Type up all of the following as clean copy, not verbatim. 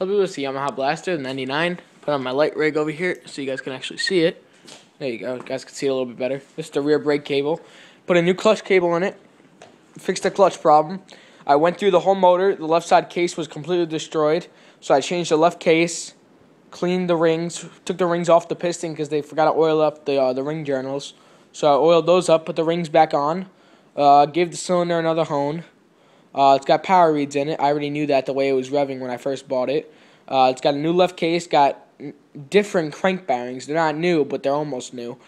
So this is the Yamaha Blaster, the 99. Put on my light rig over here so you guys can actually see it. There you go. You guys can see it a little bit better. This is the rear brake cable. Put a new clutch cable in it. Fixed the clutch problem. I went through the whole motor. The left side case was completely destroyed. So I changed the left case, cleaned the rings, took the rings off the piston because they forgot to oil up the ring journals. So I oiled those up, put the rings back on, gave the cylinder another hone. It's got power reeds in it. I already knew that the way it was revving when I first bought it. It's got a new left case, got different crank bearings. They're not new, but they're almost new.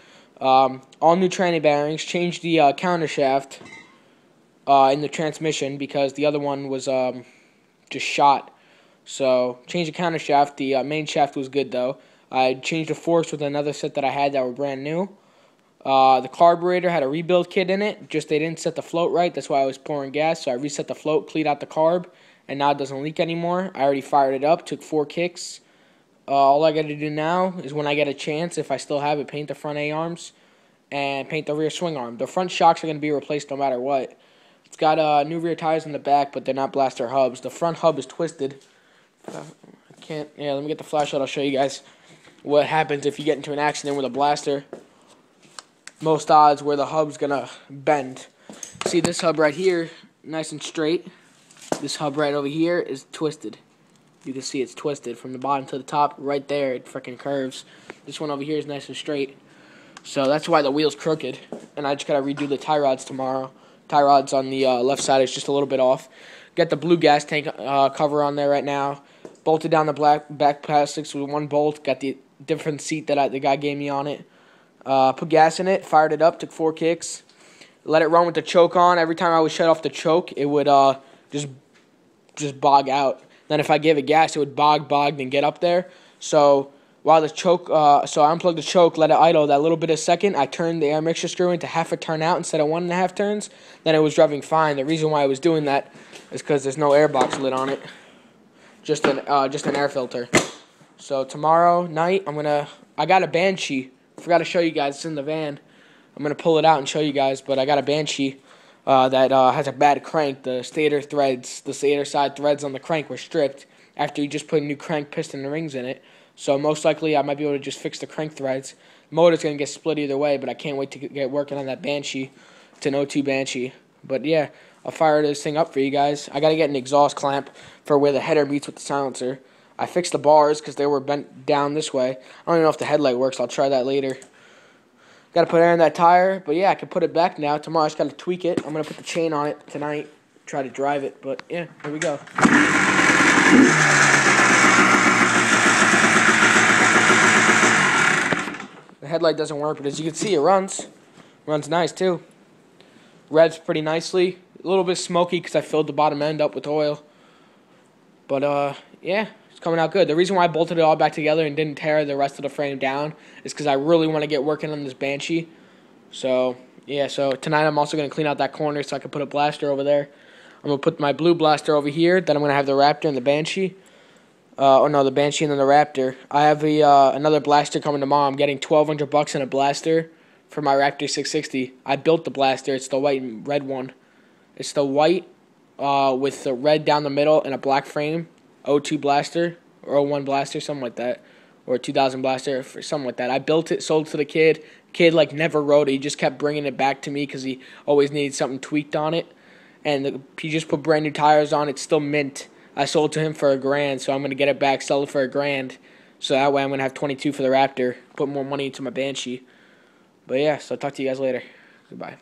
All new tranny bearings. Changed the counter shaft in the transmission because the other one was just shot. So changed the counter shaft. The main shaft was good though. I changed the forks with another set that I had that were brand new. The carburetor had a rebuild kit in it, just they didn't set the float right. That's why I was pouring gas, so I reset the float, cleaned out the carb, and now it doesn't leak anymore. I already fired it up, took 4 kicks. All I got to do now is when I get a chance, if I still have it, paint the front A-arms and paint the rear swing arm. The front shocks are going to be replaced no matter what. It's got new rear tires in the back, but they're not blaster hubs. The front hub is twisted. I can't, yeah, let me get the flashlight. I'll show you guys what happens if you get into an accident with a blaster. Most odds where the hub's gonna bend. See this hub right here, nice and straight. This hub right over here is twisted. You can see it's twisted from the bottom to the top. Right there, it freaking curves. This one over here is nice and straight. So that's why the wheel's crooked. And I just gotta redo the tie rods tomorrow. Tie rods on the left side is just a little bit off. Got the blue gas tank cover on there right now. Bolted down the back plastics with 1 bolt. Got the different seat that the guy gave me on it. Put gas in it, fired it up, took 4 kicks, let it run with the choke on. Every time I would shut off the choke, it would just bog out. Then if I gave it gas, it would bog, then get up there. So while the choke, so I unplugged the choke, let it idle that little bit of second. I turned the air mixture screw into half a turn out instead of 1.5 turns. Then it was revving fine. The reason why I was doing that is because there's no air box lid on it, just an air filter. So tomorrow night, I got a Banshee. Forgot to show you guys. It's in the van. I'm going to pull it out and show you guys, but I got a Banshee that has a bad crank. The stator side threads on the crank were stripped after you just put a new crank piston and rings in it. So most likely I might be able to just fix the crank threads. The motor's going to get split either way, but I can't wait to get working on that Banshee. It's an 02 Banshee. But yeah, I'll fire this thing up for you guys. I got to get an exhaust clamp for where the header meets with the silencer. I fixed the bars because they were bent down this way. I don't even know if the headlight works. I'll try that later. Got to put air in that tire. But yeah, I can put it back now. Tomorrow I just got to tweak it. I'm going to put the chain on it tonight. Try to drive it. But yeah, here we go. The headlight doesn't work, but as you can see, it runs. Runs nice too. Revs pretty nicely. A little bit smoky because I filled the bottom end up with oil. But yeah. Coming out good. The reason why I bolted it all back together and didn't tear the rest of the frame down is because I really want to get working on this Banshee. So, yeah, so tonight I'm also going to clean out that corner so I can put a blaster over there. I'm going to put my blue blaster over here. Then I'm going to have the Raptor and the Banshee. The Banshee and then the Raptor. I have another blaster coming tomorrow. I'm getting $1,200 in a blaster for my Raptor 660. I built the blaster. It's the white and red one. It's the white with the red down the middle and a black frame. 02 blaster or 01 blaster, something like that, or 2000 blaster, something like that. I built it, sold it to the kid. Kid never rode it. He just kept bringing it back to me because he always needed something tweaked on it. And he just put brand new tires on it. It's still mint. I sold it to him for $1,000, so I'm gonna get it back, sell it for $1,000. So that way I'm gonna have 22 for the Raptor. Put more money into my Banshee. But yeah, so I'll talk to you guys later. Goodbye.